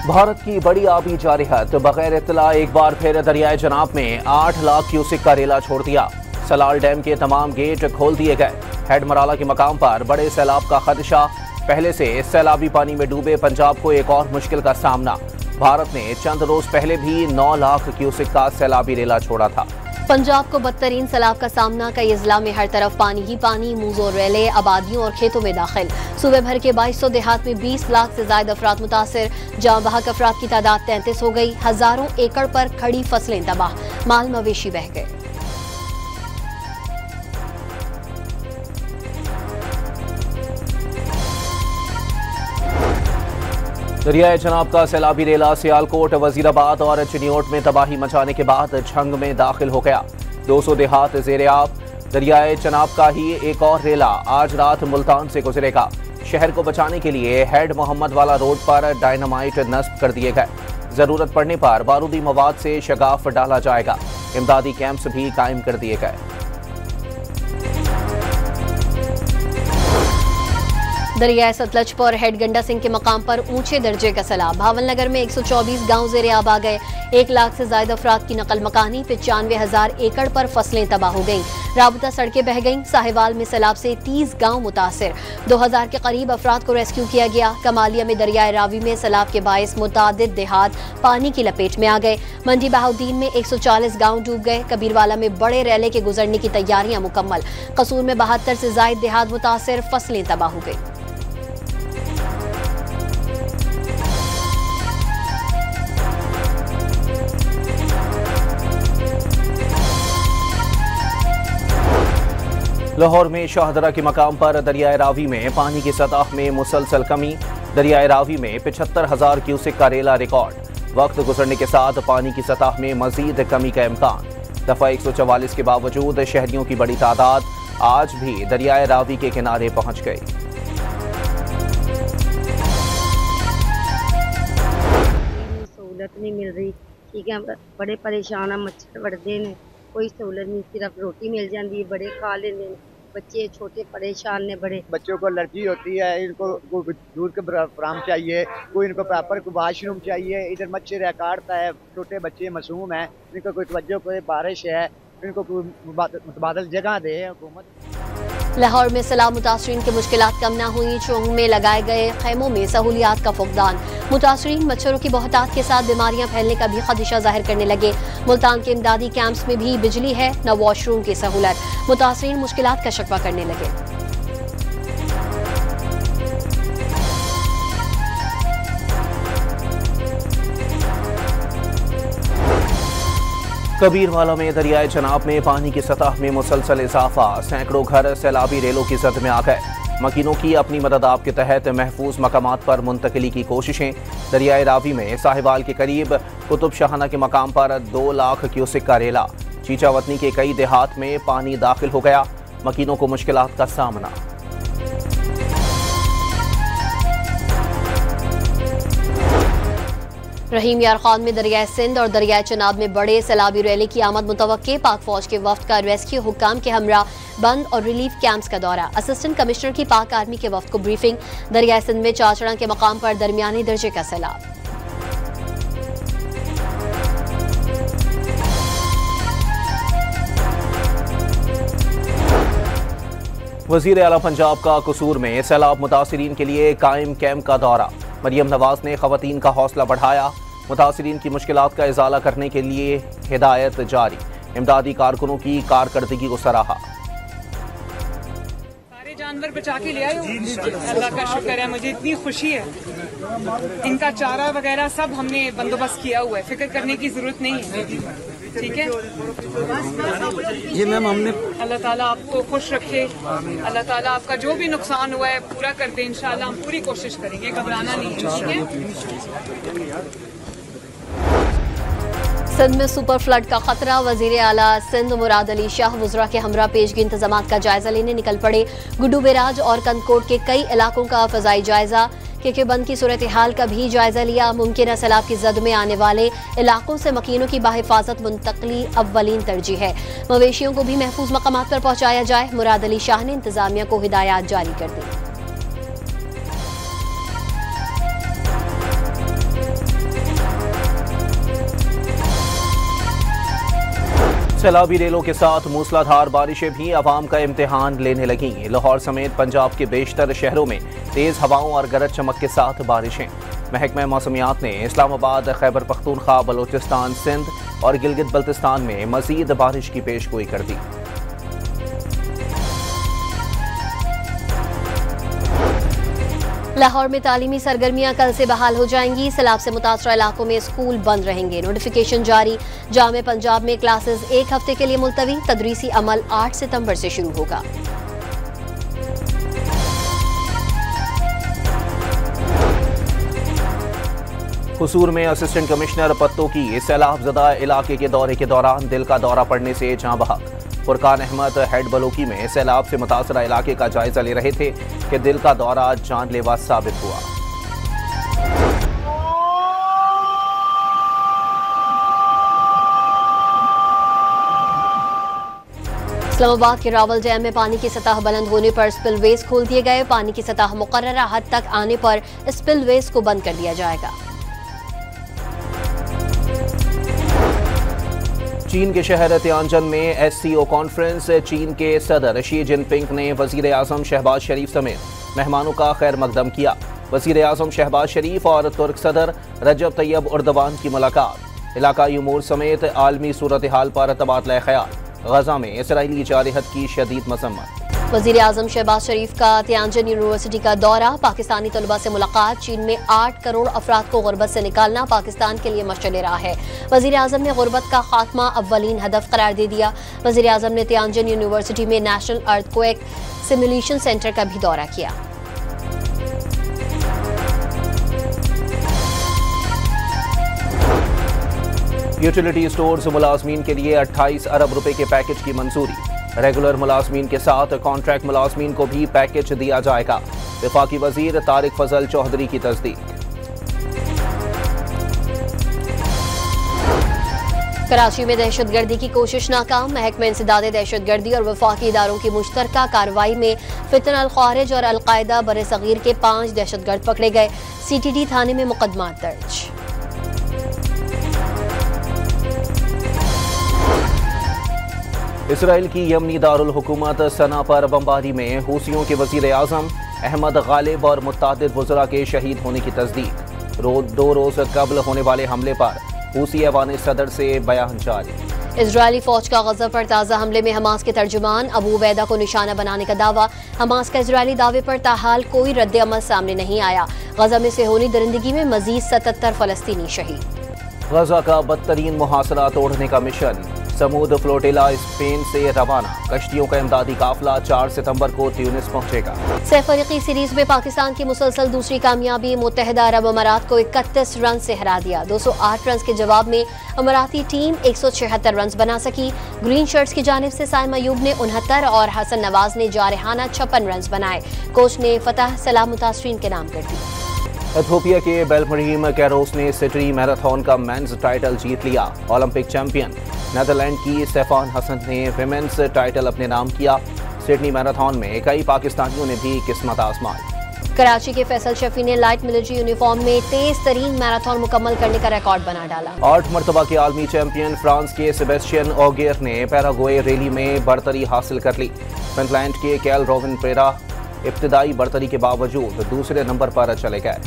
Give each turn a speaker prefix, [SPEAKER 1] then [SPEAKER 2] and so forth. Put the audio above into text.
[SPEAKER 1] भारत की बड़ी आबी जारिहत बगैर इत्तला एक बार फिर दरियाए जनाब में 8 लाख क्यूसिक का रेला छोड़ दिया। सलाल डैम के तमाम गेट खोल दिए गए। हेड मराला के मकाम पर बड़े सैलाब का खदशा। पहले से सैलाबी पानी में डूबे पंजाब को एक और मुश्किल का सामना। भारत ने चंद रोज पहले भी 9 लाख क्यूसिक का सैलाबी रेला छोड़ा था।
[SPEAKER 2] पंजाब को बदतरीन सैलाब का सामना। कई अजला में हर तरफ पानी ही पानी। मूजो रेले आबादियों और खेतों में दाखिल। सूबे भर के 2200 देहात में 20 लाख से ज्यादा अफराद मुतासिर। जहाँ बहक अफराद की तादाद 33 हो गई। हजारों एकड़ पर खड़ी फसलें तबाह। माल मवेशी बह गए।
[SPEAKER 1] दरियाए जनाब का सैलाबी रेला सियालकोट, वजीराबाद और चिन्योट में तबाही मचाने के बाद झंग में दाखिल हो गया। 200 देहात ज़ेर-ए-आब। दरियाए जनाब का ही एक और रेला आज रात मुल्तान से गुजरेगा। शहर को बचाने के लिए हेड मोहम्मद वाला रोड पर डायनामाइट नस्ब कर दिए गए। जरूरत पड़ने पर बारूदी मवाद से शगाफ डाला जाएगा। इमदादी कैंप्स भी कायम कर दिए गए।
[SPEAKER 2] दरियाए सतलज पर हेड गंडा सिंह के मकाम पर ऊंचे दर्जे का सैलाब। भावलनगर में 124 गांव ज़ेर-ए-आब आ गए। 1 लाख से ज्यादा अफराद की नकल मकानी। 95,000 एकड़ पर फसलें तबाह हो गईं। राबता सड़कें बह गईं। साहिवाल में सैलाब से 30 गांव मुतासिर। 2000 के करीब अफराद को रेस्क्यू किया गया। कमालिया में दरियाए रावी में सैलाब के बायस मुतादिद देहात पानी की लपेट में आ गए। मंडी बहाउद्दीन में 140 गांव डूब गए। कबीरवाला में बड़े रैले के गुजरने की तैयारियां मुकम्मल। कसूर में 72 से जायद देहात मुतासिर। फसलें तबाह हो गई।
[SPEAKER 1] लाहौर में शाहदरा के मकाम पर दरियाए रावी में पानी की सतह में मुसलसल कमी। दरियाए रावी में 75,000 क्यूसिक का रेला रिकॉर्ड। वक्त गुजरने के साथ पानी की सतह में मजीद कमी का इम्कान। दफा 144 के बावजूद शहरियों की बड़ी तादाद आज भी दरियाए रावी के किनारे पहुंच गई।
[SPEAKER 3] सहूलत नहीं मिल रही, ठीक है, बड़े परेशान हैं। मच्छर बढ़ते ने, कोई सहूलत नहीं। सिर्फ रोटी मिल जाती है, बड़े खा लेते। बच्चे छोटे परेशान ने बड़े।
[SPEAKER 4] बच्चों को एलर्जी होती है, इनको दूध के फ्राम चाहिए, कोई इनको प्रॉपर वाशरूम चाहिए। इधर मच्छर है, काटता है, छोटे बच्चे मासूम हैं, इनको कोई तवज्जो करे, बारिश है, इनको कोई मुतबादल जगह दे हुकूमत।
[SPEAKER 2] लाहौर में सैलाब मुतासरीन की मुश्किलात कम न हुई। चोंग में लगाए गए खैमों में सहूलियात का फुकदान। मुतासरीन मच्छरों की बहुतात के साथ बीमारियां फैलने का भी खदशा जाहिर करने लगे। मुल्तान के इमदादी कैंप्स में भी बिजली है न वॉशरूम की सहूलत। मुतासरीन मुश्किलात का शिकवा करने लगे।
[SPEAKER 1] कबीरवाला में दरियाए जनाब में पानी की सतह में मुसलसल इजाफा। सैकड़ों घर सैलाबी रेलों की जद में आ गए। मकीनों की अपनी मदद आप के तहत महफूज मकामात पर मुंतकिली की कोशिशें। दरियाए रावी में साहिवाल के करीब कुतुब शाहाना के मकाम पर 2 लाख क्यूसिक का रेला। चीचावतनी के कई देहात में पानी दाखिल हो गया। मकीनों को मुश्किलात का सामना।
[SPEAKER 2] रहीम यार खान में दरियाए सिंध और दरियाए चनाब में बड़े सैलाबी रैली की आमद मुतवक्के। पाक फौज के वफ्द का रेस्क्यू हुक्काम के हमरा बंद और रिलीफ कैंप्स का दौरा। असिस्टेंट कमिश्नर की पाक आर्मी के वफ्द को ब्रीफिंग। दरियाए सिंध में चाचड़ा के मकाम पर दरमियानी दर्जे का सैलाब।
[SPEAKER 1] वजीर आला पंजाब का कसूर में सैलाब मुतासिरीन के लिए कायम कैंप का दौरा। मरियम नवाज ने खवातीन का हौसला बढ़ाया। मुतासिरीन की मुश्किलात का इजाला करने के लिए हिदायत जारी। इमदादी कारकुनों की कारकर्दगी को सराहा।
[SPEAKER 5] सारे जानवर बचा के ले आए हो, अल्लाह का शुक्र है। मुझे इतनी खुशी है। इनका चारा वगैरह सब हमने बंदोबस्त किया हुआ है, फिक्र करने की जरूरत नहीं है, ठीक है
[SPEAKER 6] जी मैम। हमने
[SPEAKER 5] अल्लाह ताला आपको खुश रखे। अल्लाह ताला आपका जो भी नुकसान हुआ है पूरा कर दे। इंशाल्लाह हम पूरी कोशिश करेंगे, घबराना नहीं है, ठीक है।
[SPEAKER 2] सिंध में सुपर फ्लड का खतरा। वजीर आला सिंध मुराद अली शाह वज़रा के हमरा पेशगी इंतजाम का जायजा लेने निकल पड़े। गुड्डू बेराज और कंदकोट के कई इलाकों का फजाई जायजा। के बंद की सूरत हाल का भी जायजा लिया। मुमकिन सैलाब की जद में आने वाले इलाकों से मकीनों की बाहिफाजत मुंतकली अव्वलीन तरजीह है। मवेशियों को भी महफूज मकामात पर पहुंचाया जाए। मुराद अली शाह ने इंतजामिया को हिदायत जारी कर दी।
[SPEAKER 1] सैलाबी रेलों के साथ मूसलाधार बारिशें भी अवाम का इम्तिहान लेने लगी। लाहौर समेत पंजाब के बेशतर शहरों में तेज हवाओं और गरज चमक के साथ बारिशें। महकमा मौसमियात ने इस्लामाबाद, खैबर पख्तूनख्वा, बलोचिस्तान, सिंध और गिलगित बल्तिस्तान में मजीद बारिश की पेशगोई कर दी।
[SPEAKER 2] लाहौर में तालीमी सरगर्मियां कल से बहाल हो जाएंगी। सैलाब से मुतासरा इलाकों में स्कूल बंद रहेंगे। नोटिफिकेशन जारी। जामे पंजाब में क्लासेस एक हफ्ते के लिए मुलतवी। तदरीसी अमल 8 सितंबर से शुरू होगा।
[SPEAKER 1] हुसूर में असिस्टेंट कमिश्नर पत्तों की सैलाब ज़दा इलाके के दौरे के दौरान दिल का दौरा पड़ने से जाँ बहक। फुरकान अहमद हेड बलोकी में सैलाब से मुतासरा इलाके का जायजा ले रहे थे कि दिल का दौरा जानलेवा साबित हुआ।
[SPEAKER 2] इस्लामाबाद के रावल डैम में पानी की सतह बुलंद होने पर स्पिलवेज खोल दिए गए। पानी की सतह मुकर्ररा हद तक आने पर स्पिलवेज को बंद कर दिया जाएगा।
[SPEAKER 1] चीन के शहर तियानजन में SCO कॉन्फ्रेंस। चीन के सदर शी जिनपिंग ने वजीर आजम शहबाज शरीफ समेत मेहमानों का खैर मकदम किया। वजीर आजम शहबाज शरीफ और तुर्क सदर रजब तैयब उर्दवान की मुलाकात। इलाकाई उमूर समेत आलमी सूरत हाल पर तबादला ख्याल। गजा में इसराइली जारहत की शदीद मजम्मत।
[SPEAKER 2] वजीर आजम शहबाज शरीफ का तियानजन यूनिवर्सिटी का दौरा। पाकिस्तानी तलबा से मुलाकात। चीन में 8 करोड़ अफराद को गुर्बत से निकालना पाकिस्तान के लिए मशअल राह है। वजीर आजम ने गुर्बत का खात्मा अव्वलीन हदफ करार दे दिया। वजीर आजम ने तियानजन यूनिवर्सिटी में नेशनल अर्थक्वेक सिमुलेशन सेंटर का भी दौरा किया।
[SPEAKER 1] यूटिलिटी स्टोर्स मुलाजमीन के लिए 28 अरब रुपए के पैकेज की मंजूरी। रेगुलर मुलाजमीन के साथ कॉन्ट्रैक्ट मुलाजमीन को भी पैकेज दिया जाएगा। वफाकी वजीर तारिक फजल चौधरी की तस्दीक।
[SPEAKER 2] कराची में दहशतगर्दी की कोशिश नाकाम। महकमा इंसदाद दहशतगर्दी और वफाकी इदारों की मुश्तरका कार्रवाई में फितन अल ख्वारिज और अलकायदा बरे सगीर के 5 दहशतगर्द पकड़े गए। CTD थाने में मुकदमा दर्ज।
[SPEAKER 1] इसराइल की यमनी दारुल हुकूमत सना पर बमबारी में हूसियों के वजीर आजम अहमद गालिब और मुत्तादिद वज़रा के शहीद होने की तस्दीक। 2 रोज कबल होने वाले हमले पर हूसी ऐवान सदर से बयान जारी।
[SPEAKER 2] इजरायली फौज का गजा पर ताज़ा हमले में हमास के तर्जुमान अबू उबैदा को निशाना बनाने का दावा। हमास का इजरायली दावे पर ताहाल कोई रद्द अमल सामने नहीं आया। गजा में सेहोनी दरिंदगी में मजीद 77 फलस्तीनी शहीद।
[SPEAKER 1] गजा का बदतरीन मुहासरा तोड़ने का मिशन। समूद फ्लोटिला स्पेन से रवाना। कश्तियों का इमदादी काफिला 4 सितंबर को ट्यूनिस पहुंचेगा।
[SPEAKER 2] सैफरीकी सीरीज में पाकिस्तान की मुसलसल दूसरी कामयाबी। मुत्तहिदा अरब अमारात को 31 रन से हरा दिया। 208 रन के जवाब में अमाराती टीम 176 रन बना सकी। ग्रीन शर्ट्स की जानिब से साइम अयूब ने 69 और हसन नवाज ने जारहाना 56 रन बनाए। कोच ने फतह सलाम मुतासरीन के नाम कर दी।
[SPEAKER 1] इथियोपिया के बेलमरीम कैरोस ने सिटी मैराथन का मेंस टाइटल जीत लिया। ओलंपिक चैंपियन नेदरलैंड की स्टेफान हसन ने विमेंस टाइटल अपने नाम किया। सिडनी मैराथन में कई पाकिस्तानियों ने भी किस्मत आजमाई।
[SPEAKER 2] कराची के फैसल शफी ने लाइट मिलिट्री यूनिफॉर्म में तेज तरीन मैराथन मुकम्मल करने का रिकॉर्ड बना डाला।
[SPEAKER 1] 8 मरतबा के आलमी चैंपियन फ्रांस के सेबेस्टियन ऑगियर ने पैराग्वे रैली में बरतरी हासिल कर ली। फिनलैंड के कैल रोविन पेरा इब्तिदाई बरतरी के बावजूद दूसरे नंबर पर चले गए।